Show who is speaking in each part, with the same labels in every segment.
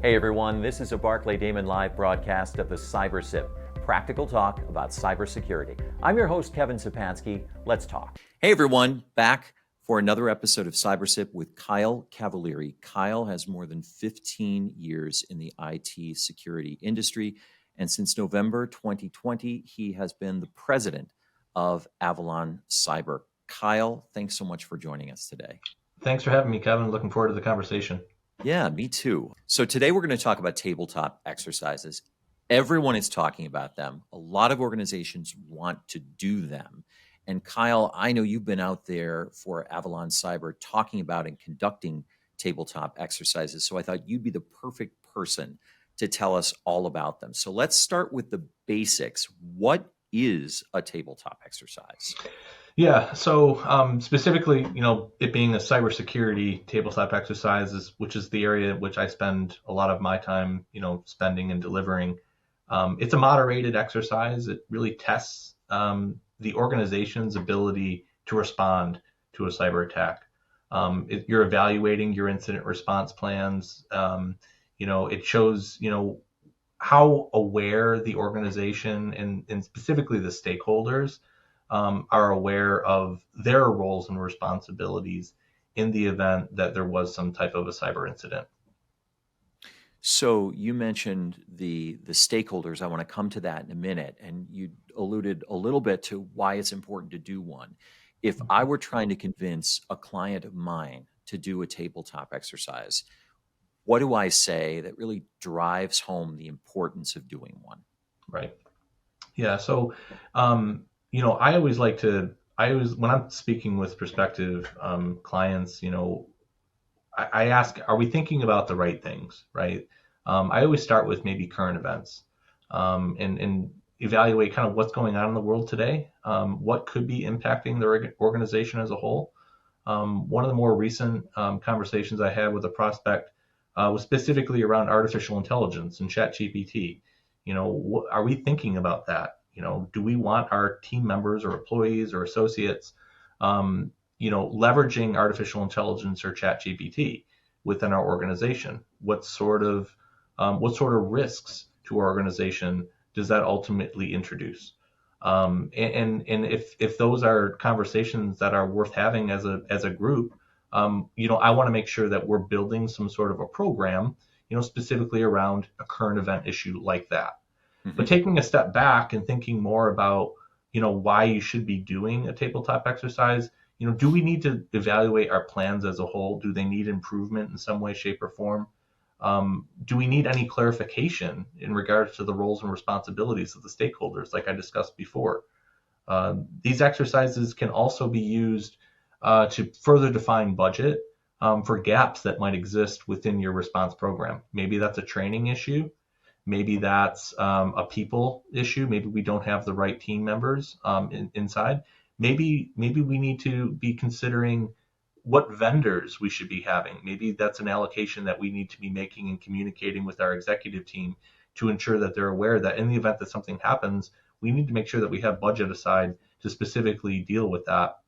Speaker 1: Hey everyone, this is a Barclay Damon live broadcast of the CyberSip, practical talk about cybersecurity. I'm your host, Kevin Szczepanski. Let's talk. Hey everyone, back for another episode of CyberSip with Kyle Cavalieri. Kyle has more than 15 years in the IT security industry, and since November 2020, he has been the president of Avalon Cyber. Kyle, thanks so much for joining us today.
Speaker 2: Thanks for having me, Kevin. Looking forward to the conversation.
Speaker 1: Yeah, me too. So today we're going to talk about tabletop exercises. Everyone is talking about them. A lot of organizations want to do them. And Kyle, I know you've been out there for Avalon Cyber talking about and conducting tabletop exercises. So I thought you'd be the perfect person to tell us all about them. So let's start with the basics. What is a tabletop exercise?
Speaker 2: Yeah, so specifically, it being a cybersecurity tabletop exercises, which is the area which I spend a lot of my time, spending and delivering. It's a moderated exercise. It really tests the organization's ability to respond to a cyber attack. You're evaluating your incident response plans. It shows, how aware the organization and specifically the stakeholders are aware of their roles and responsibilities in the event that there was some type of a cyber incident.
Speaker 1: So you mentioned the stakeholders. I want to come to that in a minute. And you alluded a little bit to why it's important to do one. If I were trying to convince a client of mine to do a tabletop exercise, what do I say that really drives home the importance of doing one?
Speaker 2: Right. Yeah. So, when I'm speaking with prospective clients, I ask, are we thinking about the right things, right? I always start with maybe current events and evaluate kind of what's going on in the world today, what could be impacting the organization as a whole. One of the more recent conversations I had with a prospect was specifically around artificial intelligence and ChatGPT. Are we thinking about that? Do we want our team members or employees or associates, leveraging artificial intelligence or ChatGPT within our organization? What sort of risks to our organization does that ultimately introduce? And if those are conversations that are worth having as a group, I want to make sure that we're building some sort of a program, specifically around a current event issue like that. Mm-hmm. But taking a step back and thinking more about, why you should be doing a tabletop exercise, do we need to evaluate our plans as a whole? Do they need improvement in some way, shape, or form? Do we need any clarification in regards to the roles and responsibilities of the stakeholders, like I discussed before? These exercises can also be used to further define budget for gaps that might exist within your response program. Maybe that's a training issue. Maybe that's a people issue. Maybe we don't have the right team members inside. Maybe we need to be considering what vendors we should be having. Maybe that's an allocation that we need to be making and communicating with our executive team to ensure that they're aware that in the event that something happens, we need to make sure that we have budget aside to specifically deal with that.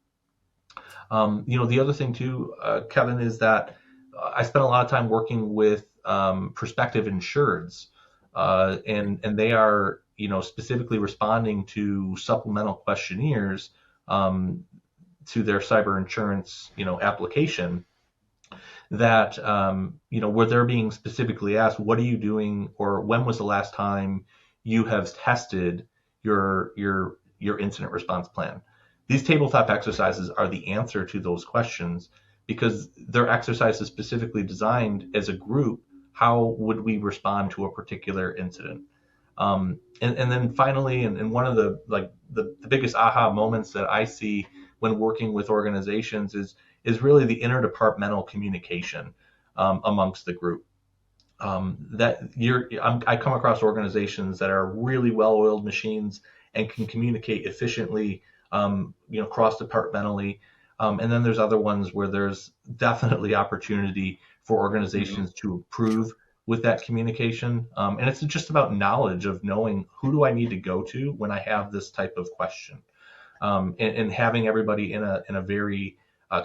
Speaker 2: The other thing too, Kevin, is that I spent a lot of time working with prospective insureds, and they are, specifically responding to supplemental questionnaires to their cyber insurance, application that, where they're being specifically asked, what are you doing, or when was the last time you have tested your incident response plan? These tabletop exercises are the answer to those questions because they're exercises specifically designed as a group. How would we respond to a particular incident? And then finally, and one of the biggest aha moments that I see when working with organizations is really the interdepartmental communication amongst the group. I come across organizations that are really well-oiled machines and can communicate efficiently, cross-departmentally. And then there's other ones where there's definitely opportunity for organizations to improve with that communication. And it's just about knowledge of knowing who do I need to go to when I have this type of question. And having everybody in a very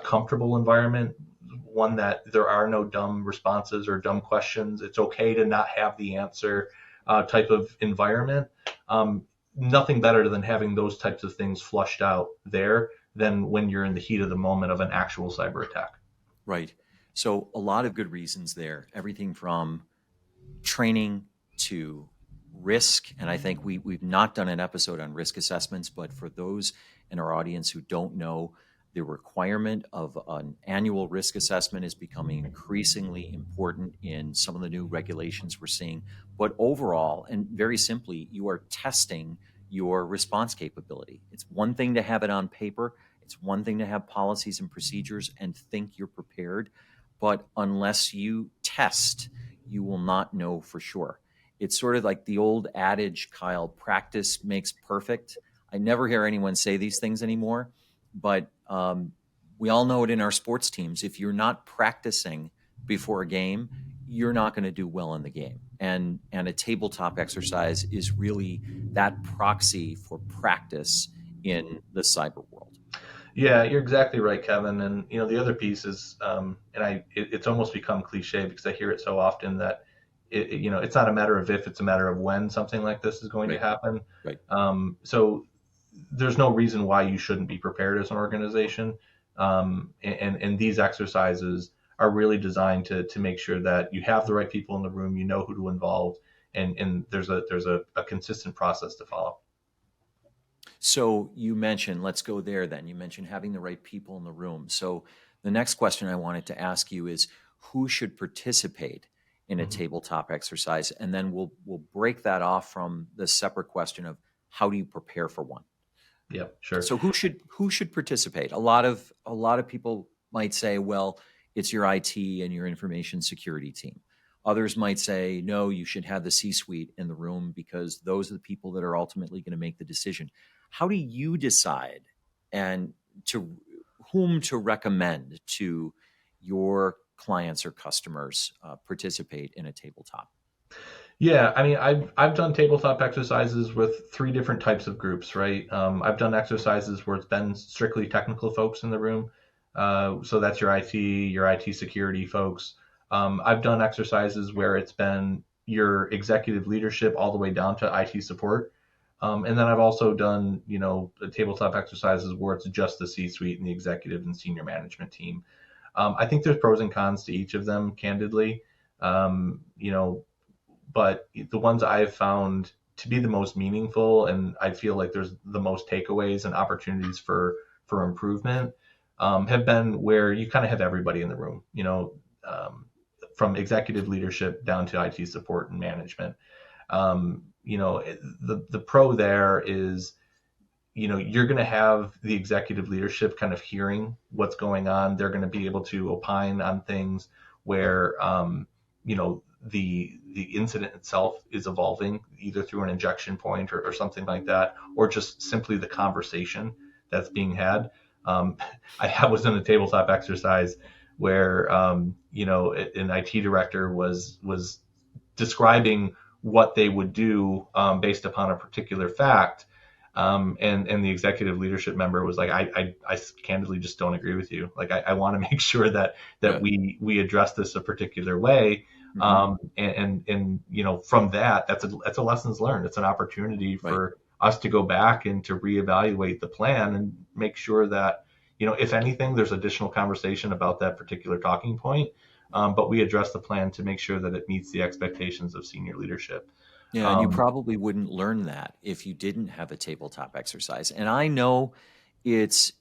Speaker 2: comfortable environment, one that there are no dumb responses or dumb questions. It's okay to not have the answer type of environment. Nothing better than having those types of things flushed out there than when you're in the heat of the moment of an actual cyber attack.
Speaker 1: Right. So a lot of good reasons there, everything from training to risk. And I think we've not done an episode on risk assessments, but for those in our audience who don't know, the requirement of an annual risk assessment is becoming increasingly important in some of the new regulations we're seeing. But overall, and very simply, you are testing your response capability. It's one thing to have it on paper. It's one thing to have policies and procedures and think you're prepared. But unless you test, you will not know for sure. It's sort of like the old adage, Kyle, practice makes perfect. I never hear anyone say these things anymore, but we all know it in our sports teams. If you're not practicing before a game, you're not going to do well in the game. And a tabletop exercise is really that proxy for practice in the cyber world.
Speaker 2: Yeah, you're exactly right, Kevin. And the other piece is, it's almost become cliche because I hear it so often that it's not a matter of if, it's a matter of when something like this is going to happen.
Speaker 1: Right.
Speaker 2: So there's no reason why you shouldn't be prepared as an organization. And these exercises are really designed to make sure that you have the right people in the room, you know who to involve, and there's a consistent process to follow.
Speaker 1: So you mentioned, let's go there then. You mentioned having the right people in the room. So the next question I wanted to ask you is who should participate in a tabletop exercise? And then we'll break that off from the separate question of how do you prepare for one?
Speaker 2: Yeah, sure.
Speaker 1: So who should participate? A lot of people might say, well, it's your IT and your information security team. Others might say, no, you should have the C-suite in the room because those are the people that are ultimately going to make the decision. How do you decide and to whom to recommend to your clients or customers participate in a tabletop?
Speaker 2: Yeah, I mean, I've done tabletop exercises with 3 different types of groups, right? I've done exercises where it's been strictly technical folks in the room. So that's your IT security folks. I've done exercises where it's been your executive leadership all the way down to IT support. And then I've also done, the tabletop exercises where it's just the C-suite and the executive and senior management team. I think there's pros and cons to each of them, candidly. But the ones I've found to be the most meaningful, and I feel like there's the most takeaways and opportunities for improvement, have been where you kind of have everybody in the room, from executive leadership down to IT support and management. The pro there is, you're going to have the executive leadership kind of hearing what's going on. They're going to be able to opine on things where, the incident itself is evolving either through an injection point or something like that, or just simply the conversation that's being had. I was in a tabletop exercise where, an IT director was describing what they would do based upon a particular fact. And the executive leadership member was like, I candidly just don't agree with you. Like, I want to make sure that we address this a particular way. And from that's a lessons learned. It's an opportunity for us to go back and to reevaluate the plan and make sure that, if anything, there's additional conversation about that particular talking point. But we address the plan to make sure that it meets the expectations of senior leadership.
Speaker 1: Yeah, and you probably wouldn't learn that if you didn't have a tabletop exercise. And I know it's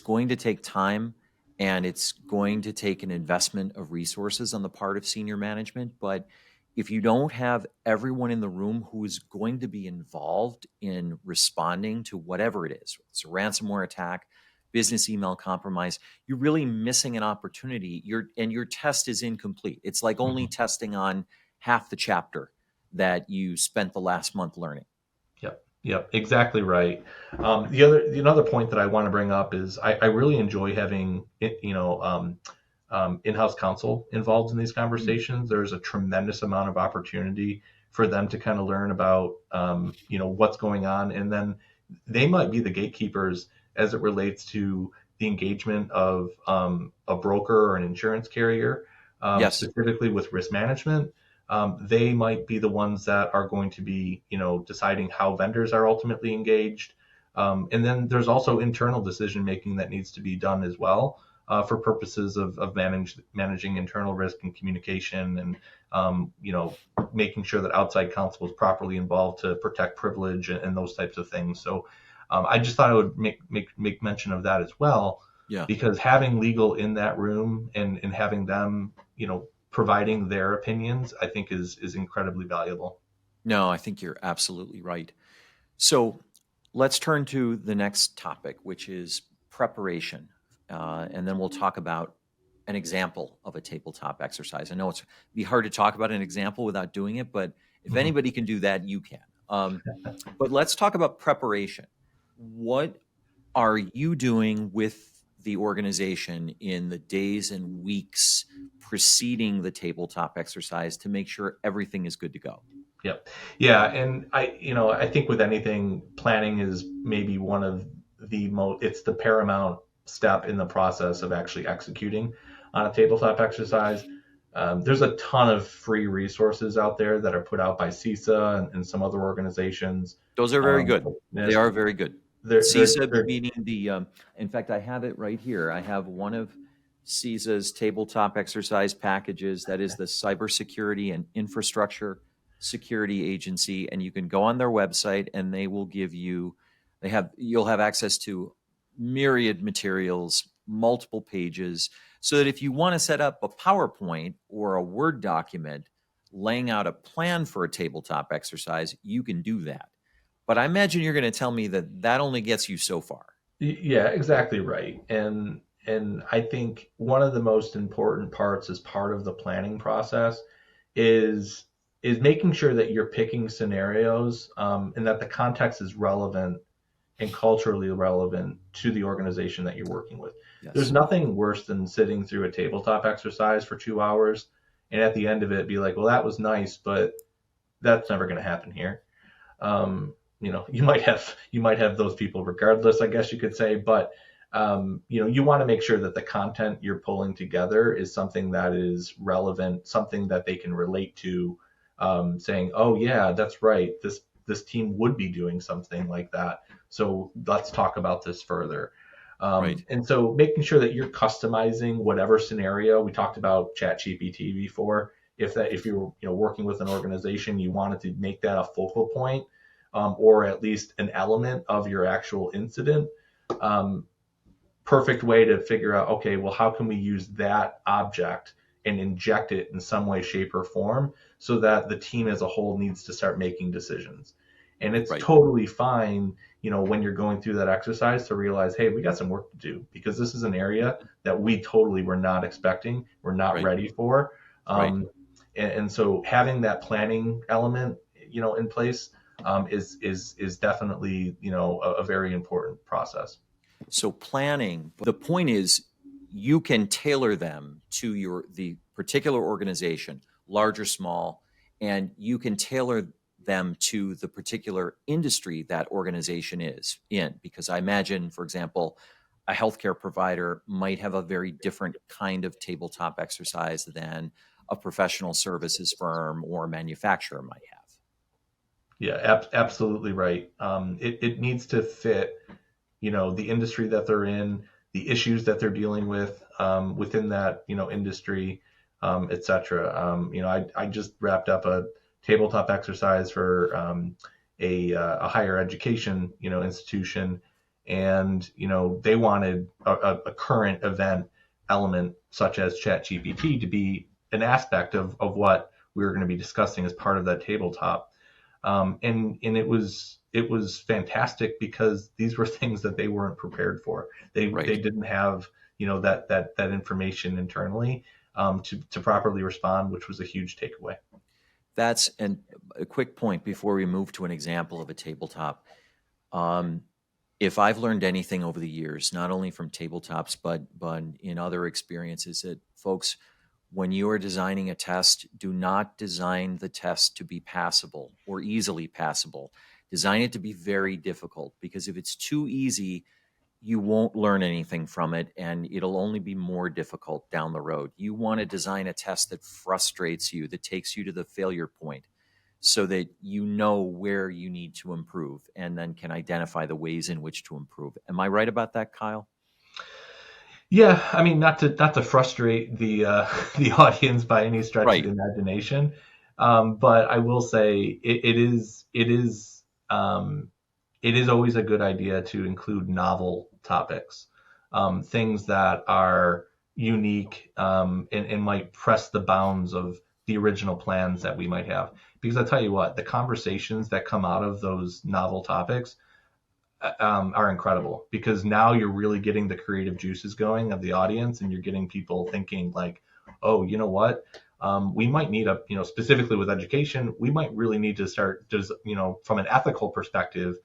Speaker 1: going to take time and it's going to take an investment of resources on the part of senior management. But if you don't have everyone in the room who is going to be involved in responding to whatever it is, it's a ransomware attack, business email compromise, you're really missing an opportunity. Your test is incomplete. It's like only testing on half the chapter that you spent the last month learning.
Speaker 2: Yep, exactly right. Another point that I want to bring up is I really enjoy having in-house counsel involved in these conversations. There's a tremendous amount of opportunity for them to kind of learn about what's going on, and then they might be the gatekeepers as it relates to the engagement of a broker or an insurance carrier,
Speaker 1: Yes.
Speaker 2: specifically with risk management. They might be the ones that are going to be, deciding how vendors are ultimately engaged. And then there's also internal decision making that needs to be done as well, for purposes of managing internal risk and communication, and making sure that outside counsel is properly involved to protect privilege and those types of things. So I just thought I would make mention of that as well,
Speaker 1: Yeah.
Speaker 2: because having legal in that room and having them, providing their opinions, I think is incredibly valuable.
Speaker 1: No, I think you're absolutely right. So let's turn to the next topic, which is preparation. And then we'll talk about an example of a tabletop exercise. I know it's be hard to talk about an example without doing it, but if
Speaker 2: Mhm.
Speaker 1: anybody can do that, you can. But let's talk about preparation. What are you doing with the organization in the days and weeks preceding the tabletop exercise to make sure everything is good to go?
Speaker 2: Yep. Yeah. And I think with anything, planning is maybe one of the most, it's the paramount step in the process of actually executing on a tabletop exercise. There's a ton of free resources out there that are put out by CISA and some other organizations.
Speaker 1: Those are very good. They
Speaker 2: Yes,
Speaker 1: are very good. CISA
Speaker 2: they're
Speaker 1: meaning in fact, I have it right here. I have one of CISA's tabletop exercise packages. That is the Cybersecurity and Infrastructure Security Agency. And you can go on their website and they will give you, you'll have access to myriad materials, multiple pages, so that if you want to set up a PowerPoint or a Word document laying out a plan for a tabletop exercise, you can do that. But I imagine you're going to tell me that that only gets you so far.
Speaker 2: Yeah, exactly right. And I think one of the most important parts as part of the planning process is making sure that you're picking scenarios, and that the context is relevant and culturally relevant to the organization that you're working with. There's
Speaker 1: Yes.
Speaker 2: nothing worse than sitting through a tabletop exercise for 2 hours and at the end of it be like, well, that was nice, but that's never going to happen here. You might have those people regardless, I guess you could say, but you want to make sure that the content you're pulling together is something that is relevant, something that they can relate to, saying, oh yeah, that's right, this team would be doing something like that, so let's talk about this further.
Speaker 1: Right.
Speaker 2: And so making sure that you're customizing whatever scenario. We talked about ChatGPT before. If you're working with an organization, you wanted to make that a focal point, or at least an element of your actual incident. Perfect way to figure out, okay, well, how can we use that object and inject it in some way, shape, or form, so that the team as a whole needs to start making decisions. And it's
Speaker 1: Right.
Speaker 2: totally fine, when you're going through that exercise, to realize, hey, we got some work to do, because this is an area that we totally were not expecting, we're not
Speaker 1: Right.
Speaker 2: ready for.
Speaker 1: Right.
Speaker 2: And so having that planning element, in place, is definitely, a very important process.
Speaker 1: So planning, the point is you can tailor them to the particular organization, large or small, and you can tailor them to the particular industry that organization is in. Because I imagine, for example, a healthcare provider might have a very different kind of tabletop exercise than a professional services firm or manufacturer might have.
Speaker 2: Yeah, absolutely right. It needs to fit, the industry that they're in, the issues that they're dealing with, within that, industry, et cetera. I just wrapped up a tabletop exercise for, a higher education, institution, and they wanted a current event element such as ChatGPT to be an aspect of what we were going to be discussing as part of that tabletop. And it was fantastic, because these were things that they weren't prepared for. They
Speaker 1: Right.
Speaker 2: didn't have that information internally, to properly respond, which was a huge takeaway.
Speaker 1: And a quick point before we move to an example of a tabletop. If I've learned anything over the years, not only from tabletops, but in other experiences, that folks, when you are designing a test, do not design the test to be passable or easily passable. Design it to be very difficult, because if it's too easy, you won't learn anything from it, and it'll only be more difficult down the road. You want to design a test that frustrates you, that takes you to the failure point, so that you know where you need to improve and then can identify the ways in which to improve. Am I right about that, Kyle?
Speaker 2: Yeah, I mean, not to frustrate the the audience by any stretch of the imagination, but I will say it is always a good idea to include novel topics, things that are unique, and might press the bounds of the original plans that we might have. Because I tell you what, the conversations that come out of those novel topics are incredible, because now you're really getting the creative juices going of the audience, and you're getting people thinking like, oh, you know what? We might need specifically with education, we might really need to start, from an ethical perspective,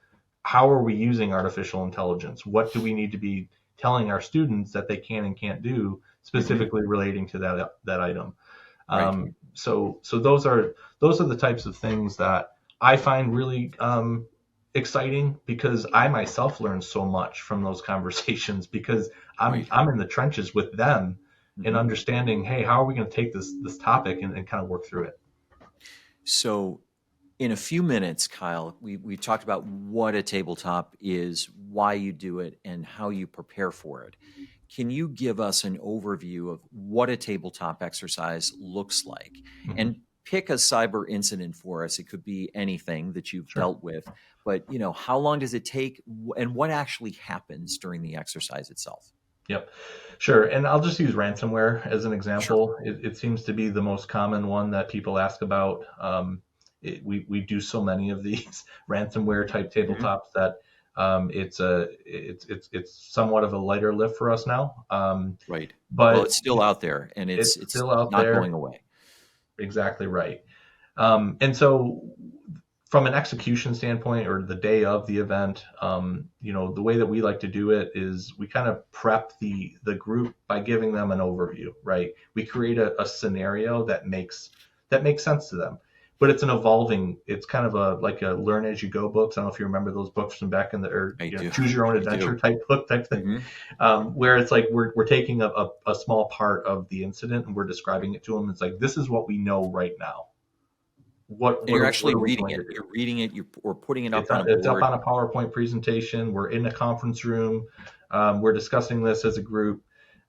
Speaker 2: how are we using artificial intelligence? What do we need to be telling our students that they can and can't do, specifically relating to that item?
Speaker 1: Right.
Speaker 2: So those are the types of things that I find really exciting, because I myself learn so much from those conversations, because I'm in the trenches with them and understanding, hey, how are we going to take this topic and kind of work through it?
Speaker 1: So in a few minutes, Kyle, we talked about what a tabletop is, why you do it, and how you prepare for it. Can you give us an overview of what a tabletop exercise looks like? And pick a cyber incident for us. It could be anything that you've dealt with, but how long does it take, and what actually happens during the exercise itself?
Speaker 2: Yep, sure. And I'll just use ransomware as an example. It seems to be the most common one that people ask about. We do so many of these ransomware type tabletops that it's somewhat of a lighter lift for us now.
Speaker 1: Right.
Speaker 2: But
Speaker 1: well, it's still out there, and it's
Speaker 2: still out
Speaker 1: not
Speaker 2: there.
Speaker 1: going away.
Speaker 2: Exactly right. And so from an execution standpoint, or the day of the event, the way that we like to do it is we kind of prep the group by giving them an overview, right? We create a scenario that makes sense to them, but it's it's kind of like a learn as you go books. I don't know if you remember those books from back in the choose your own adventure type book type thing, where it's like we're taking a small part of the incident and we're describing it to them. It's like, this is what we know right now.
Speaker 1: You're actually reading it. You're reading it. We're putting it up on a board.
Speaker 2: It's up on a PowerPoint presentation. We're in a conference room. We're discussing this as a group,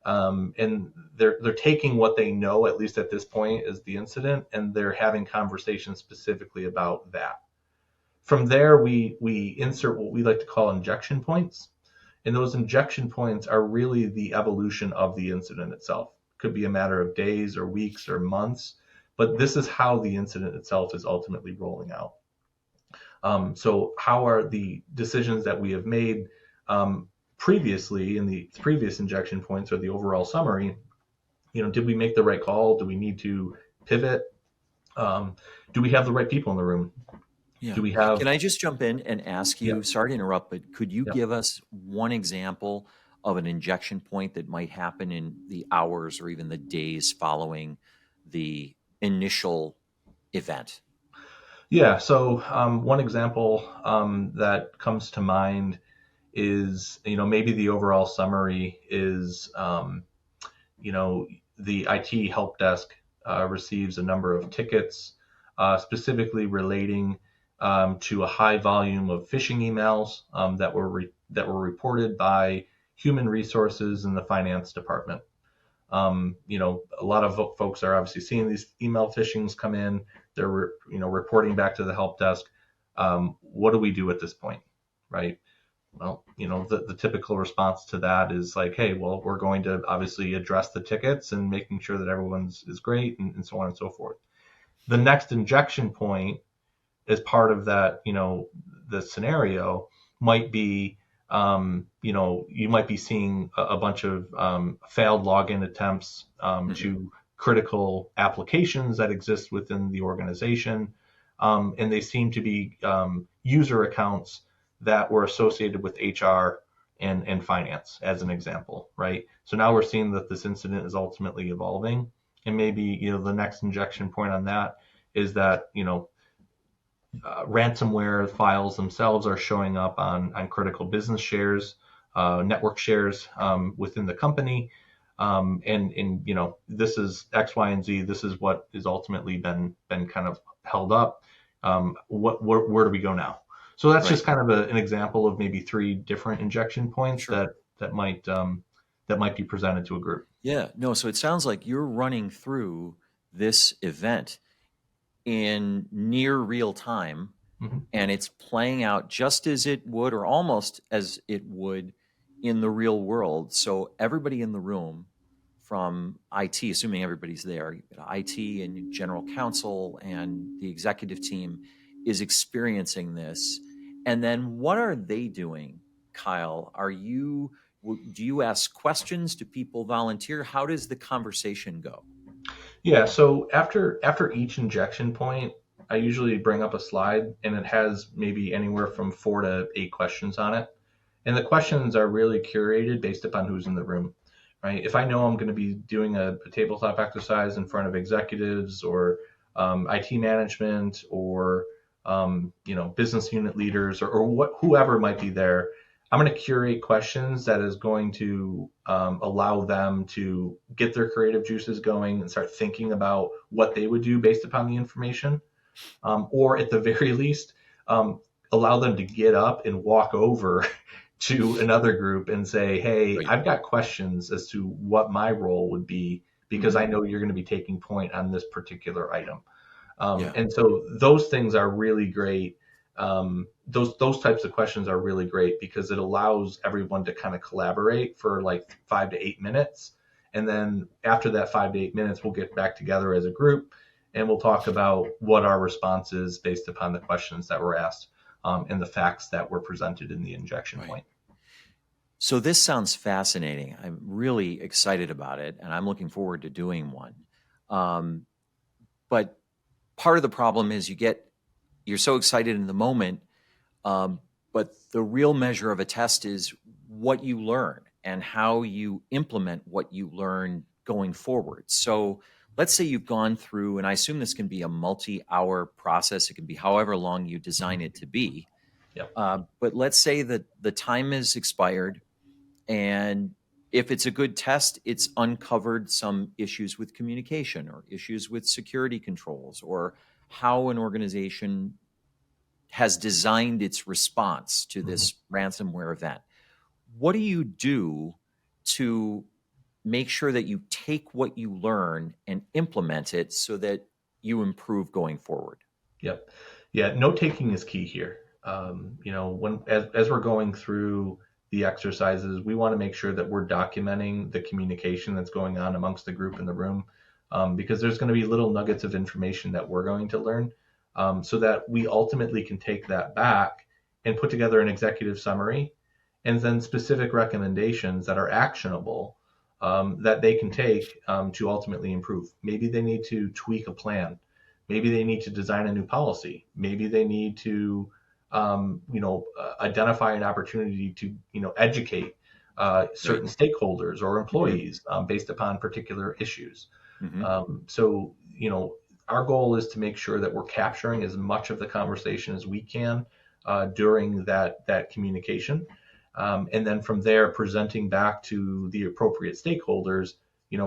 Speaker 2: and they're taking what they know, at least at this point, as the incident, and they're having conversations specifically about that. From there, we insert what we like to call injection points, and those injection points are really the evolution of the incident itself. Could be a matter of days or weeks or months, but this is how the incident itself is ultimately rolling out. So how are the decisions that we have made previously in the previous injection points, or the overall summary? Did we make the right call? Do we need to pivot? Do we have the right people in the room?
Speaker 1: Yeah.
Speaker 2: Do we have?
Speaker 1: Can I just jump in and ask you? Sorry to interrupt, but could you give us one example of an injection point that might happen in the hours or even the days following the initial event?
Speaker 2: Yeah. So one example that comes to mind is, maybe the overall summary is, the IT help desk receives a number of tickets specifically relating to a high volume of phishing emails that were reported by human resources in the finance department. A lot of folks are obviously seeing these email phishings come in. They're reporting back to the help desk. What do we do at this point, right? Well, the typical response to that is like, hey, well, we're going to obviously address the tickets and making sure that everyone's is great, and so on and so forth. The next injection point, as part of that, the scenario might be, you might be seeing a bunch of failed login attempts to critical applications that exist within the organization, and they seem to be user accounts that were associated with HR and finance, as an example, right? So now we're seeing that this incident is ultimately evolving, and maybe the next injection point on that is that ransomware files themselves are showing up on critical business shares network shares within the company. And this is X, Y, and Z. This is what is ultimately been kind of held up. Where do we go now? So that's just kind of an example of maybe 3 different injection points that might be presented to a group.
Speaker 1: Yeah, no, so it sounds like you're running through this event in near real time, and it's playing out just as it would, or almost as it would, in the real world. So everybody in the room, from IT, assuming everybody's there, IT and general counsel and the executive team, is experiencing this. And then what are they doing, Kyle? Do you ask questions? Do people volunteer? How does the conversation go?
Speaker 2: Yeah, so after each injection point, I usually bring up a slide, and it has maybe anywhere from 4 to 8 questions on it. And the questions are really curated based upon who's in the room, right? If I know I'm going to be doing a tabletop exercise in front of executives or IT management or business unit leaders or whoever might be there, I'm going to curate questions that is going to allow them to get their creative juices going and start thinking about what they would do based upon the information, or at the very least, allow them to get up and walk over to another group and say, hey, I've got questions as to what my role would be, because I know you're going to be taking point on this particular item. And so those things are really great. Those types of questions are really great because it allows everyone to kind of collaborate for like 5 to 8 minutes. And then after that 5 to 8 minutes, we'll get back together as a group and we'll talk about what our response is based upon the questions that were asked and the facts that were presented in the injection point.
Speaker 1: So this sounds fascinating. I'm really excited about it, and I'm looking forward to doing one. But part of the problem is you're so excited in the moment, but the real measure of a test is what you learn and how you implement what you learn going forward. So let's say you've gone through, and I assume this can be a multi-hour process. It can be however long you design it to be.
Speaker 2: Yep.
Speaker 1: But let's say that the time is expired, and if it's a good test, it's uncovered some issues with communication or issues with security controls or how an organization has designed its response to this ransomware event. What do you do to make sure that you take what you learn and implement it so that you improve going forward?
Speaker 2: Yep. Yeah, note taking is key here. As we're going through the exercises, we want to make sure that we're documenting the communication that's going on amongst the group in the room, because there's going to be little nuggets of information that we're going to learn, so that we ultimately can take that back and put together an executive summary and then specific recommendations that are actionable, that they can take to ultimately improve. Maybe they need to tweak a plan. Maybe they need to design a new policy. Maybe they need to identify an opportunity to, educate certain stakeholders or employees based upon particular issues. So, our goal is to make sure that we're capturing as much of the conversation as we can during that communication. And then from there, presenting back to the appropriate stakeholders,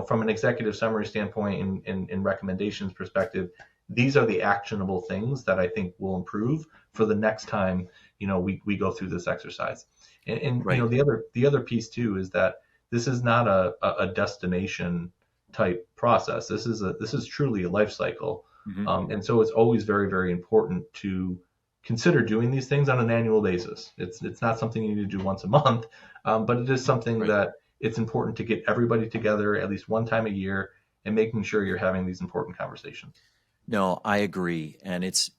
Speaker 2: from an executive summary standpoint and recommendations perspective, these are the actionable things that I think will improve for the next time, we go through this exercise. And the other piece too is that this is not a destination type process. This is truly a life cycle. And so it's always very, very important to consider doing these things on an annual basis. It's not something you need to do once a month, but it is something that it's important to get everybody together at least one time a year and making sure you're having these important conversations.
Speaker 1: No, I agree. And it's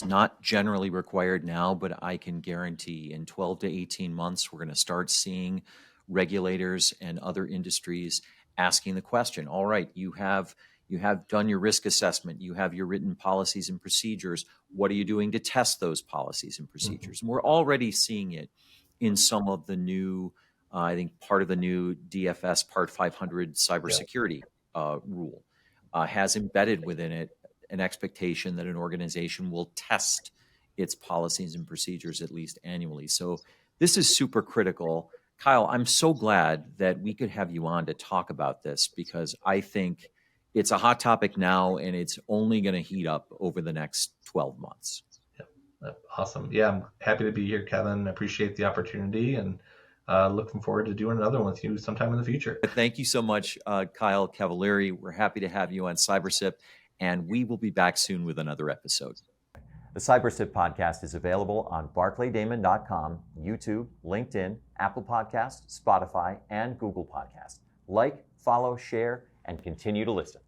Speaker 1: not generally required now, but I can guarantee in 12 to 18 months, we're going to start seeing regulators and other industries asking the question, all right, you have done your risk assessment, you have your written policies and procedures. What are you doing to test those policies and procedures? And we're already seeing it in some of the new, I think part of the new DFS Part 500 cybersecurity rule. Has embedded within it an expectation that an organization will test its policies and procedures at least annually. So this is super critical. Kyle, I'm so glad that we could have you on to talk about this, because I think it's a hot topic now and it's only going to heat up over the next 12 months.
Speaker 2: Awesome. Yeah, I'm happy to be here, Kevin. I appreciate the opportunity, and looking forward to doing another one with you sometime in the future.
Speaker 1: Thank you so much, Kyle Cavalieri. We're happy to have you on CyberSip, and we will be back soon with another episode. The CyberSip podcast is available on barclaydamon.com, YouTube, LinkedIn, Apple Podcasts, Spotify, and Google Podcasts. Like, follow, share, and continue to listen.